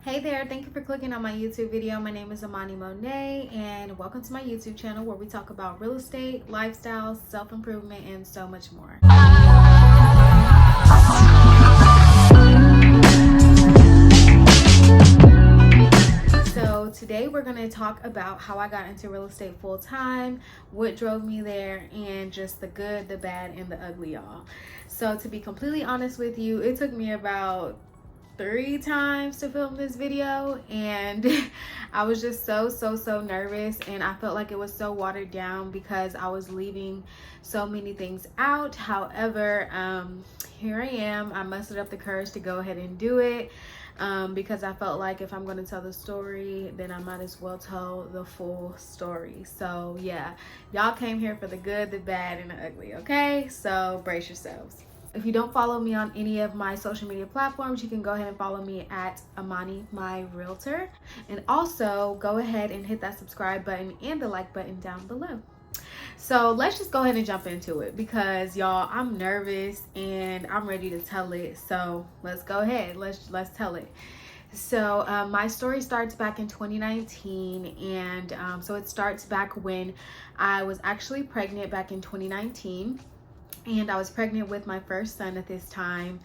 Hey there, thank you for clicking on my YouTube video. My name is Amani Monet and welcome to my YouTube channel where we talk about real estate, lifestyle, self-improvement, and so much more. So today we're going to talk about how I got into real estate full time, what drove me there, and just the good, the bad, and the ugly, y'all. So to be completely honest with you, it took me about 3 times to film this video, and I was just so nervous, and I felt like it was so watered down because I was leaving so many things out. However, here I am. I mustered up the courage to go ahead and do it because I felt like if I'm going to tell the story, then I might as well tell the full story. So yeah, y'all came here for the good, the bad, and the ugly, okay? So brace yourselves. If you don't follow me on any of my social media platforms, you can go ahead and follow me at Amani My Realtor. And also go ahead and hit that subscribe button and the like button down below. So let's just go ahead and jump into it because y'all, I'm nervous and I'm ready to tell it. So let's go ahead. Let's tell it. So my story starts back in 2019, and so it starts back when I was actually pregnant back in 2019. And I was pregnant with my first son at this time.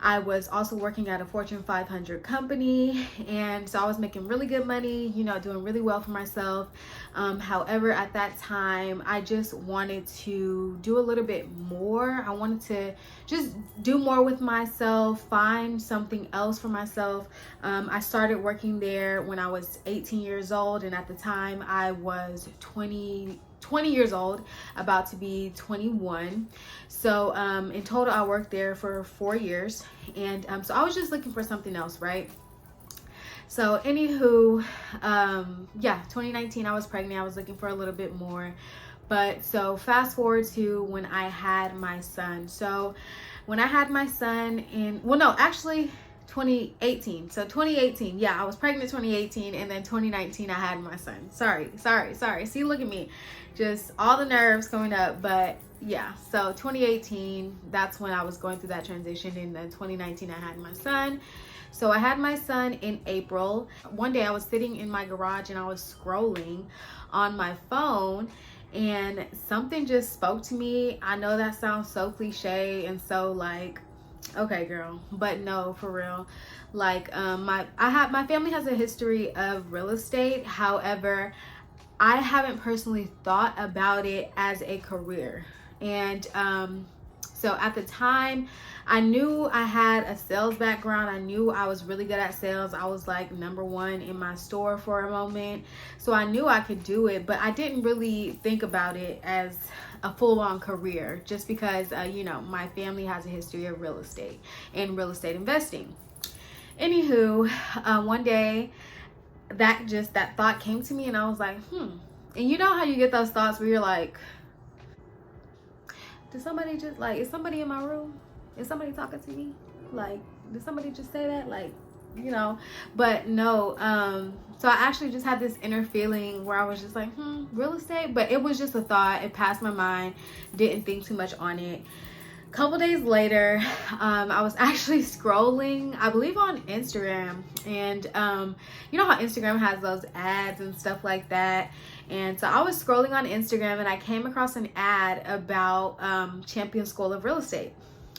I was also working at a Fortune 500 company, and so I was making really good money, you know, doing really well for myself. However, at that time, I just wanted to do a little bit more. I wanted to just do more with myself, find something else for myself. I started working there when I was 18 years old, and at the time I was 20 years old, about to be 21. So in total I worked there for 4 years, and so I was just looking for something else, right? So anywho, yeah, 2019 I was pregnant. I was looking for a little bit more. But so fast forward to when I had my son. So when I had my son in, well, no, actually 2018. So 2018, yeah, I was pregnant 2018, and then 2019 I had my son. Sorry. See, look at me, just all the nerves coming up. But yeah, so 2018, that's when I was going through that transition, and then 2019 I had my son. So I had my son in April. One day I was sitting in my garage and I was scrolling on my phone, and something just spoke to me. I know that sounds so cliche and so like, okay girl, but no, for real. Like my family has a history of real estate. However, I haven't personally thought about it as a career. And so at the time, I knew I had a sales background. I knew I was really good at sales. I was like #1 in my store for a moment. So I knew I could do it, but I didn't really think about it as a full-on career, just because you know, my family has a history of real estate and real estate investing. Anywho, one day that thought came to me, and I was like, and you know how you get those thoughts where you're like, did somebody just, like, is somebody in my room? Is somebody talking to me? Like, did somebody just say that? Like, you know, but no. So I actually just had this inner feeling where I was just like, real estate. But it was just a thought. It passed my mind. Didn't think too much on it. Couple days later, I was actually scrolling, I believe on Instagram, and you know how Instagram has those ads and stuff like that. And so I was scrolling on Instagram, and I came across an ad about Champion School of Real Estate.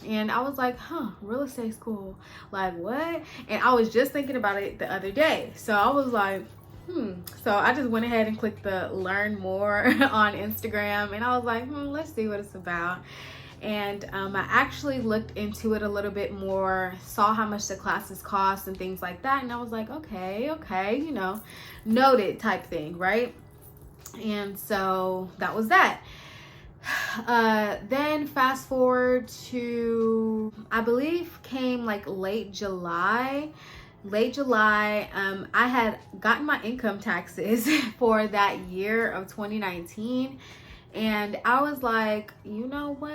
And I was like, real estate school, like what? And I was just thinking about it the other day. So I was like, so I just went ahead and clicked the learn more on Instagram, and I was like, let's see what it's about. And I actually looked into it a little bit more, saw how much the classes cost and things like that, and I was like, okay, you know, noted type thing, right? And so that was that. Then fast forward to, I believe came like late July. I had gotten my income taxes for that year of 2019, and I was like, you know what,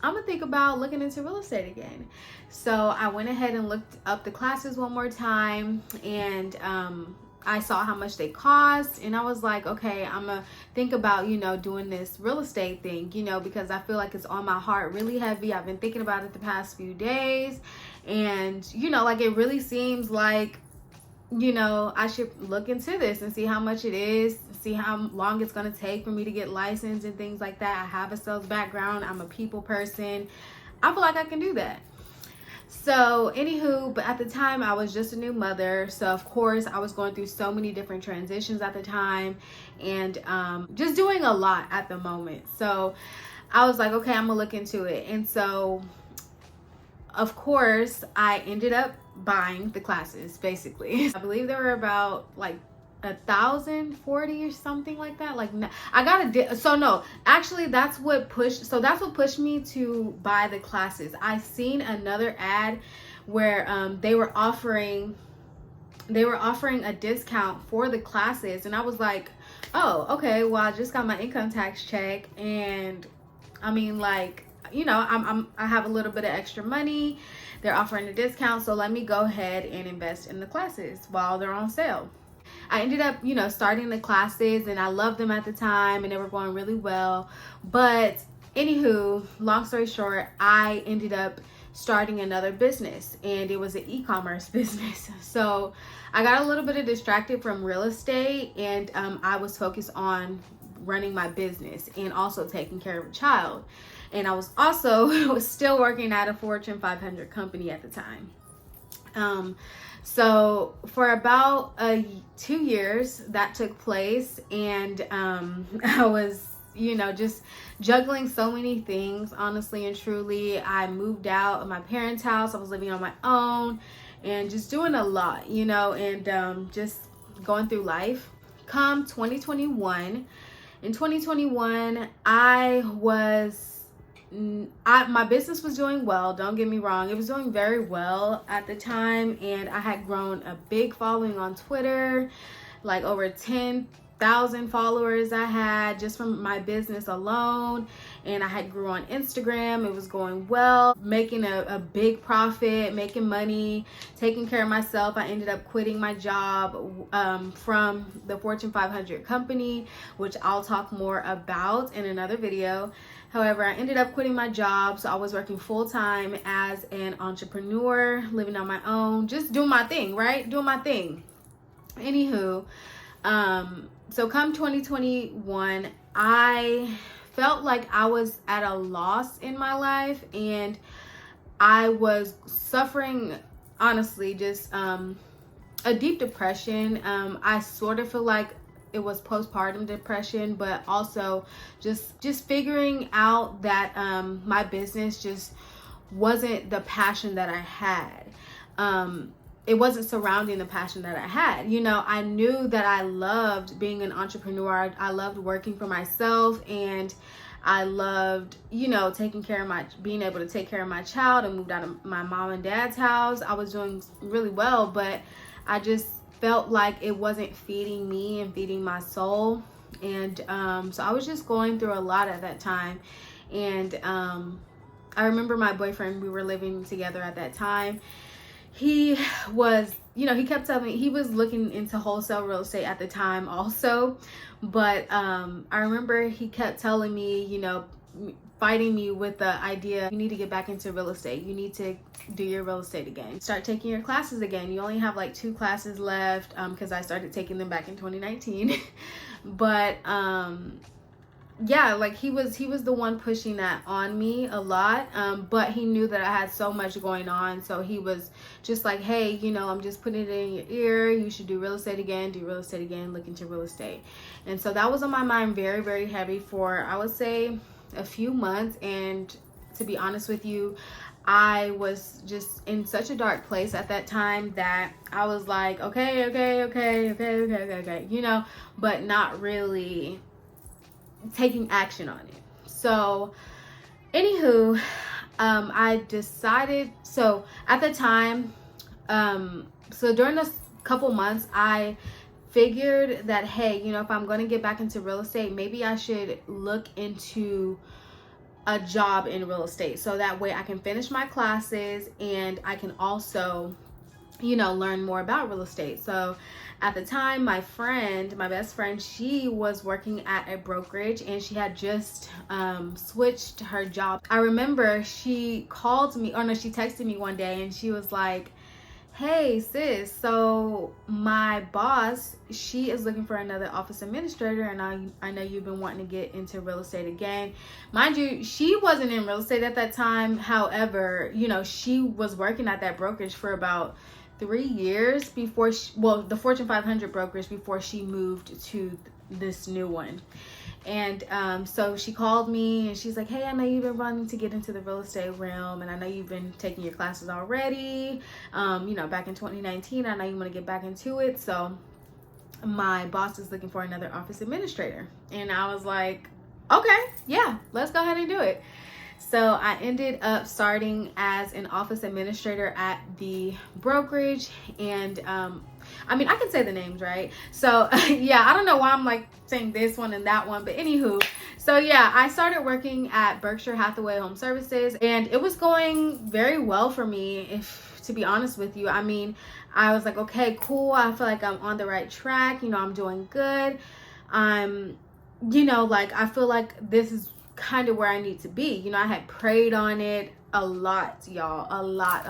I'm gonna think about looking into real estate again. So I went ahead and looked up the classes one more time, and I saw how much they cost, and I was like, okay, I'm gonna think about, you know, doing this real estate thing, you know, because I feel like it's on my heart really heavy. I've been thinking about it the past few days, And, you know, like, it really seems like, you know, I should look into this and see how much it is, see how long it's going to take for me to get licensed and things like that. I have a sales background. I'm a people person. I feel like I can do that. So anywho, but at the time I was just a new mother. So of course I was going through so many different transitions at the time, and just doing a lot at the moment. So I was like, okay, I'm gonna look into it. And so of course I ended up buying the classes. Basically, I believe there were about like 1,040 or something like that. Like, I got actually that's what pushed me to buy the classes. I seen another ad where they were offering a discount for the classes, and I was like, oh, okay, well, I just got my income tax check, and I mean, like, you know, I have a little bit of extra money. They're offering a discount, so let me go ahead and invest in the classes while they're on sale. I ended up, you know, starting the classes, and I loved them at the time, and they were going really well. But anywho, long story short, I ended up starting another business, and it was an e-commerce business. So I got a little bit of distracted from real estate, and I was focused on running my business and also taking care of a child. And I was also still working at a Fortune 500 company at the time. So for about 2 years that took place, and I was, you know, just juggling so many things, honestly and truly. I moved out of my parents' house. I was living on my own and just doing a lot, you know, and just going through life. Come 2021, in 2021, my business was doing well. Don't get me wrong. It was doing very well at the time, and I had grown a big following on Twitter, like over 10,000 followers I had just from my business alone. And I had grew on Instagram. It was going well, making a big profit, making money, taking care of myself. I ended up quitting my job from the Fortune 500 company, which I'll talk more about in another video. However, I ended up quitting my job, so I was working full-time as an entrepreneur, living on my own, just doing my thing, right? Doing my thing. Anywho, so come 2021, I felt like I was at a loss in my life, and I was suffering, honestly, just a deep depression. I sort of feel like it was postpartum depression, but also just figuring out that my business just wasn't the passion that I had. It wasn't surrounding the passion that I had. You know, I knew that I loved being an entrepreneur. I loved working for myself, and I loved, you know, being able to take care of my child. I moved out of my mom and dad's house. I was doing really well, but I just felt like it wasn't feeding me and feeding my soul. And so I was just going through a lot at that time. And I remember my boyfriend, we were living together at that time. He was, you know, he kept telling me he was looking into wholesale real estate at the time also. But I remember he kept telling me, you know, fighting me with the idea, you need to get back into real estate. You need to do your real estate again. Start taking your classes again. You only have like 2 classes left, because I started taking them back in 2019. But yeah, like he was the one pushing that on me a lot. But he knew that I had so much going on. So he was just like, hey, you know, I'm just putting it in your ear. You should do real estate again, look into real estate. And so that was on my mind very, very heavy for, I would say, a few months. And to be honest with you, I was just in such a dark place at that time that I was like, okay, you know, but not really taking action on it. So anywho, I decided, so at the time, so during this couple months, I figured that, hey, you know, if I'm going to get back into real estate, maybe I should look into a job in real estate, so that way I can finish my classes and I can also learn more about real estate. So at the time, my best friend, she was working at a brokerage, and she had just switched her job. I remember she called me, or no, she texted me one day, and she was like, hey sis, so my boss, she is looking for another office administrator, and I know you've been wanting to get into real estate again. Mind you, she wasn't in real estate at that time. However, she was working at that brokerage for about 3 years before the Fortune 500 brokerage, before she moved to this new one. And so she called me, and she's like, hey, I know you've been wanting to get into the real estate realm, and I know you've been taking your classes already, back in 2019. I know you want to get back into it. So my boss is looking for another office administrator. And I was like, okay, yeah, let's go ahead and do it. So I ended up starting as an office administrator at the brokerage. And I can say the names, right? So yeah, I don't know why I'm like saying this one and that one, but anywho, so yeah, I started working at Berkshire Hathaway Home Services, and it was going very well for me, if to be honest with you. I was like, okay, cool, I feel like I'm on the right track, I'm doing good. I feel like this is kind of where I need to be. I had prayed on it a lot, y'all, a lot.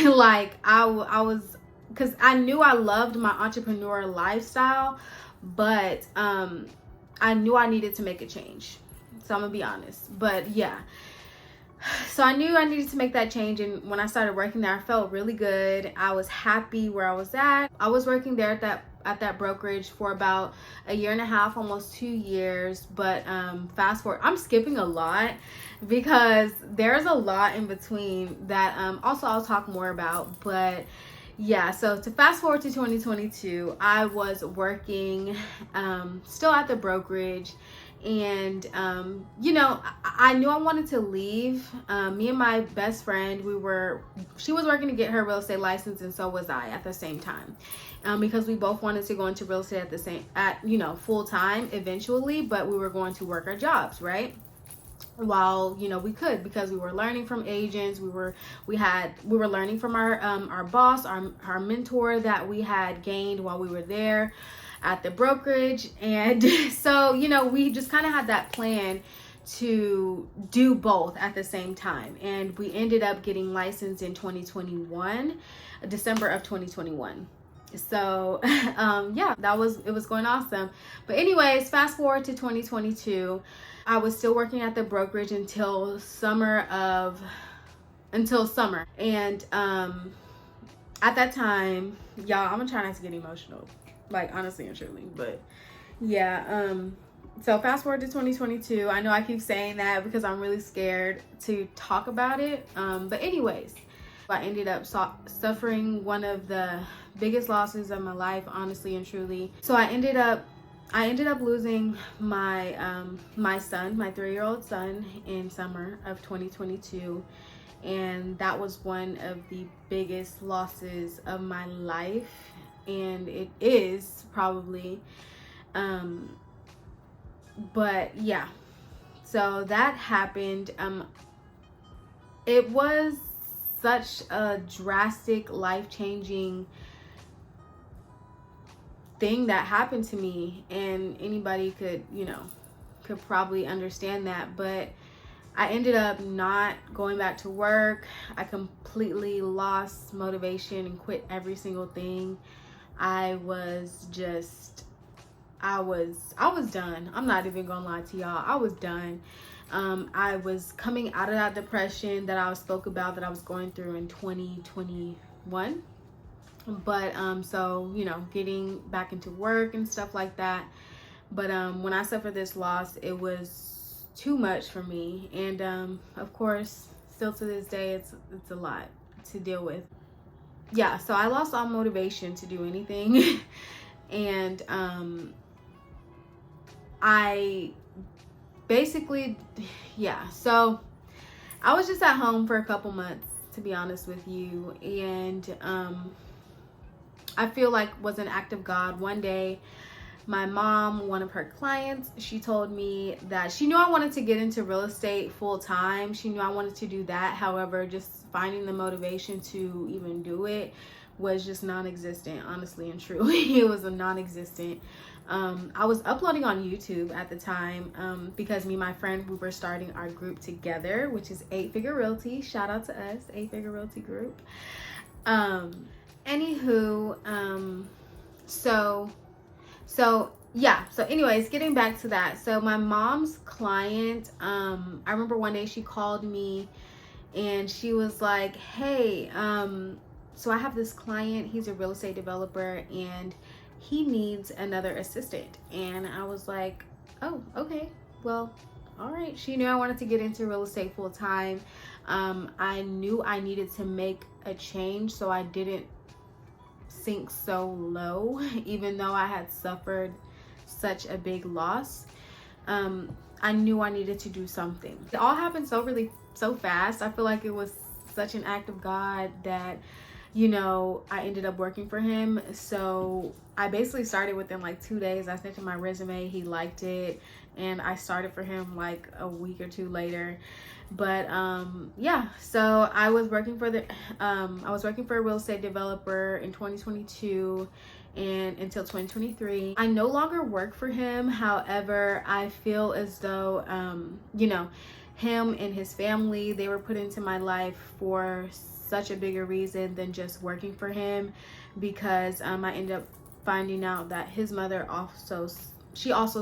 Like I was, because I knew I loved my entrepreneur lifestyle, but I knew I needed to make a change. So I'm gonna be honest. But yeah, so I knew I needed to make that change, and when I started working there, I felt really good. I was happy where I was at. I was working there at that brokerage for about a year and a half, almost 2 years. But fast forward, I'm skipping a lot because there's a lot in between that also I'll talk more about. But yeah, so to fast forward to 2022, I was working still at the brokerage. And I knew I wanted to leave. Me and my best friend, she was working to get her real estate license, and so was I at the same time, because we both wanted to go into real estate full time eventually, but we were going to work our jobs, right, while we could, because we were learning from agents. We were learning from our boss, our mentor that we had gained while we were there at the brokerage. And so we just kind of had that plan to do both at the same time, and we ended up getting licensed in 2021, December of 2021. So yeah, it was going awesome. But anyways, fast forward to 2022, I was still working at the brokerage until summer. And at that time, y'all, I'm gonna try not to get emotional, like honestly and truly. But yeah, so fast forward to 2022. I know I keep saying that because I'm really scared to talk about it. But anyways, I ended up suffering one of the biggest losses of my life, honestly and truly. So I ended up losing my my son, my 3-year-old son, in summer of 2022. And that was one of the biggest losses of my life, and it is probably. But yeah, so that happened. It was such a drastic, life-changing thing that happened to me, and anybody could probably understand that. But I ended up not going back to work. I completely lost motivation and quit every single thing. I was done. I'm not even gonna lie to y'all. I was done. I was coming out of that depression that I spoke about, that I was going through in 2021. But so getting back into work and stuff like that. But when I suffered this loss, it was too much for me, and of course still to this day it's a lot to deal with. Yeah, so I lost all motivation to do anything. And I basically, yeah, so I was just at home for a couple months, to be honest with you. And I feel like was an act of God. One day my mom, one of her clients, she told me that she knew I wanted to get into real estate full time. She knew I wanted to do that. However, just finding the motivation to even do it was just non-existent, honestly and truly. It was a non-existent. I was uploading on YouTube at the time because me and my friend, we were starting our group together, which is 8-Figure Realty. Shout out to us, 8-Figure Realty Group. Anywho, so anyways, getting back to that. So my mom's client, I remember one day she called me and she was like, hey, so I have this client, he's a real estate developer and he needs another assistant. And I was like, oh, okay, well, all right. She knew I wanted to get into real estate full time. I knew I needed to make a change so I didn't sink so low, even though I had suffered such a big loss. I knew I needed to do something. It all happened so fast. I feel like it was such an act of God that, you know, I ended up working for him. So I basically started within like 2 days. I sent him my resume, he liked it, and I started for him like a week or two later. But yeah, so I was working for a real estate developer in 2022 and until 2023. I no longer work for him. However, I feel as though you know, him and his family, they were put into my life for such a bigger reason than just working for him, because I ended up finding out that his mother also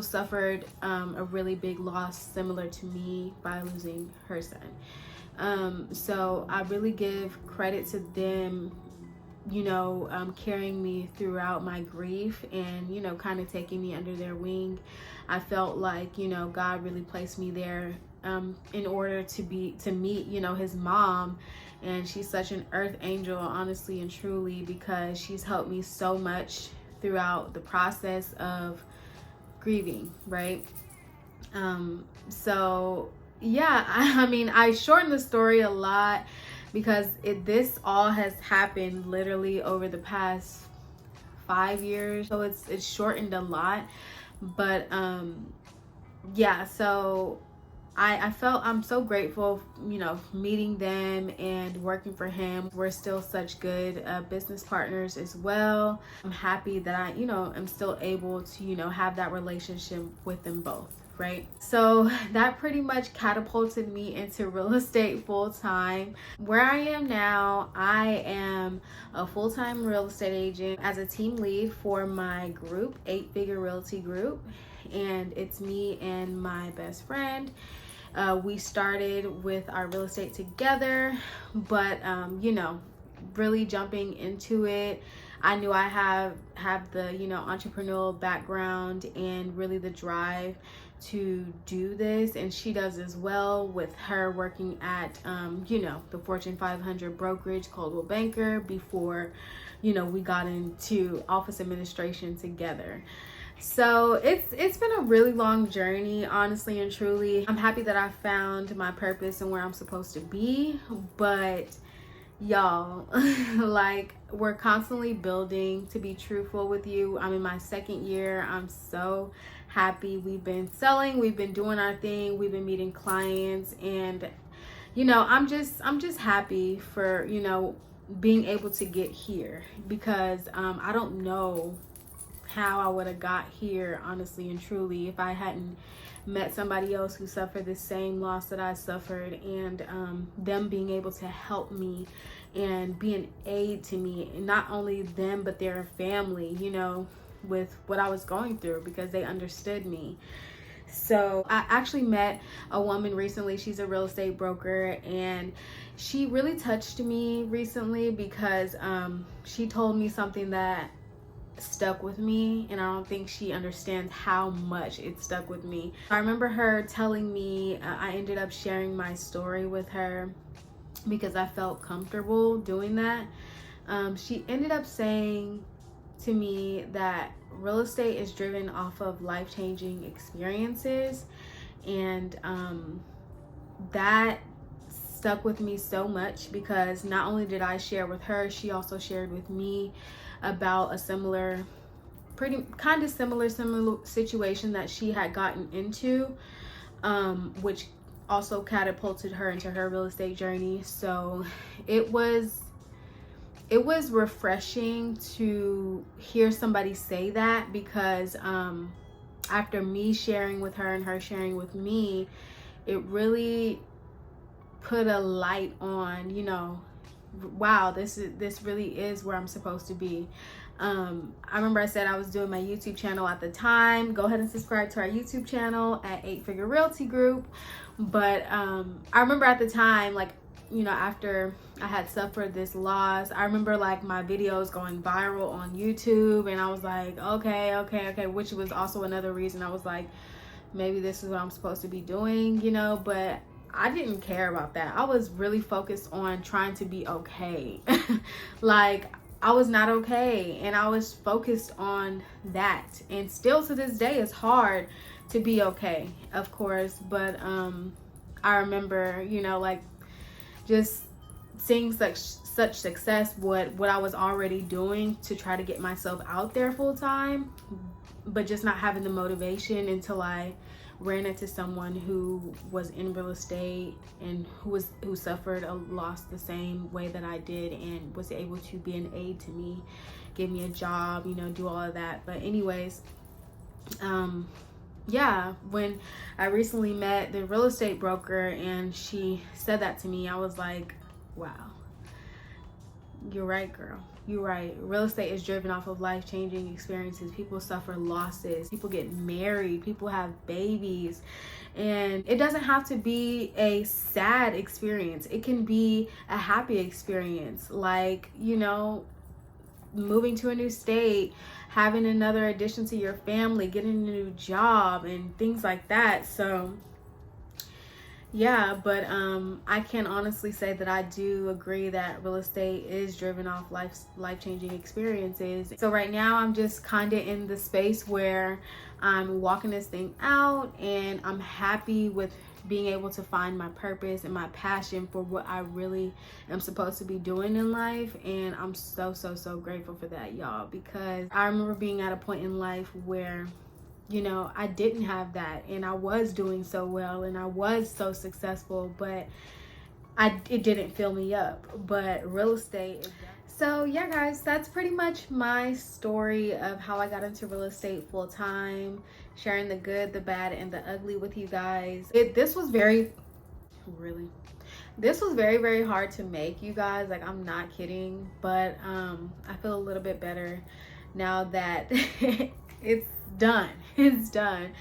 suffered a really big loss similar to me by losing her son. So I really give credit to them, you know, carrying me throughout my grief and, you know, kind of taking me under their wing. I felt like, you know, God really placed me there in order to meet, you know, his mom. And she's such an earth angel, honestly and truly, because she's helped me so much throughout the process of grieving, right? So yeah, I mean, I shortened the story a lot because this all has happened literally over the past 5 years, so it's shortened a lot. But yeah, so I'm so grateful, you know, meeting them and working for him. We're still such good business partners as well. I'm happy that I, you know, am still able to, you know, have that relationship with them both, right? So that pretty much catapulted me into real estate full time. Where I am now, I am a full-time real estate agent as a team lead for my group, 8-Figure Realty Group. And it's me and my best friend. We started with our real estate together, but you know, really jumping into it, I knew I have the, you know, entrepreneurial background and really the drive to do this, and she does as well, with her working at you know, the Fortune 500 brokerage Coldwell Banker before, you know, we got into office administration together. So it's been a really long journey, honestly and truly. I'm happy that I found my purpose and where I'm supposed to be, but y'all, like, we're constantly building. To be truthful with you, I'm in my 2nd year. I'm so happy. We've been selling, we've been doing our thing, we've been meeting clients, and you know, I'm just happy for, you know, being able to get here, because I don't know how I would have got here, honestly and truly, if I hadn't met somebody else who suffered the same loss that I suffered, and them being able to help me and be an aid to me, and not only them but their family, you know, with what I was going through, because they understood me. So I actually met a woman recently. She's a real estate broker, and she really touched me recently because she told me something that stuck with me, and I don't think she understands how much it stuck with me. I remember her telling me, I ended up sharing my story with her because I felt comfortable doing that. She ended up saying to me that real estate is driven off of life-changing experiences, and that stuck with me so much, because not only did I share with her, she also shared with me about a similar pretty kind of similar situation that she had gotten into, which also catapulted her into her real estate journey. So it was refreshing to hear somebody say that, because after me sharing with her and her sharing with me, it really put a light on, you know, wow, this really is where I'm supposed to be. I remember I said I was doing my YouTube channel at the time. Go ahead and subscribe to our YouTube channel at 8 Figure Realty Group. But I remember at the time, like, you know, after I had suffered this loss, I remember like my videos going viral on YouTube, and I was like, okay, which was also another reason I was like, maybe this is what I'm supposed to be doing, you know. But I didn't care about that. I was really focused on trying to be okay. Like, I was not okay, and I was focused on that. And still to this day, it's hard to be okay, of course. But I remember, you know, like, just seeing such success, what I was already doing to try to get myself out there full time, but just not having the motivation until I ran into someone who was in real estate and who suffered a loss the same way that I did, and was able to be an aid to me, give me a job, you know, do all of that. But anyways, yeah, when I recently met the real estate broker and she said that to me, I was like, wow, you're right, girl. You're right. Real estate is driven off of life-changing experiences. People suffer losses. People get married. People have babies. And it doesn't have to be a sad experience. It can be a happy experience. Like, you know, moving to a new state, having another addition to your family, getting a new job, and things like that. So yeah, but I can honestly say that I do agree that real estate is driven off life-changing experiences. So right now I'm just kind of in the space where I'm walking this thing out, and I'm happy with being able to find my purpose and my passion for what I really am supposed to be doing in life. And I'm so grateful for that, y'all, because I remember being at a point in life where, you know, I didn't have that, and I was doing so well and I was so successful, but it didn't fill me up. But real estate is that. So yeah, guys, that's pretty much my story of how I got into real estate full time, sharing the good, the bad, and the ugly with you guys. This was very hard to make, you guys. Like, I'm not kidding, but I feel a little bit better now that it's done. It's done.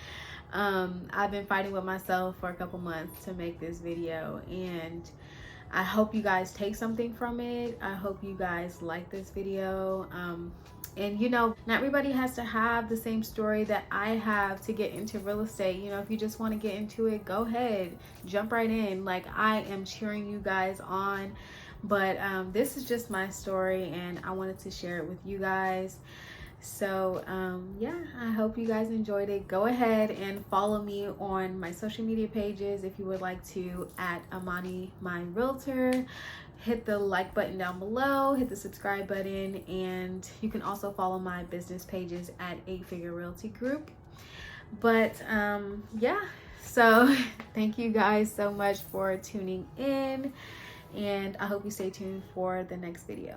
I've been fighting with myself for a couple months to make this video, and I hope you guys take something from it. I hope you guys like this video. And you know, not everybody has to have the same story that I have to get into real estate. You know, if you just want to get into it, go ahead, jump right in. Like, I am cheering you guys on. But this is just my story, and I wanted to share it with you guys. So yeah, I hope you guys enjoyed it. Go ahead and follow me on my social media pages if you would like to, at Amani My Realtor. Hit the like button down below, hit the subscribe button, and you can also follow my business pages at 8 Figure Realty Group. But yeah, so thank you guys so much for tuning in, and I hope you stay tuned for the next video.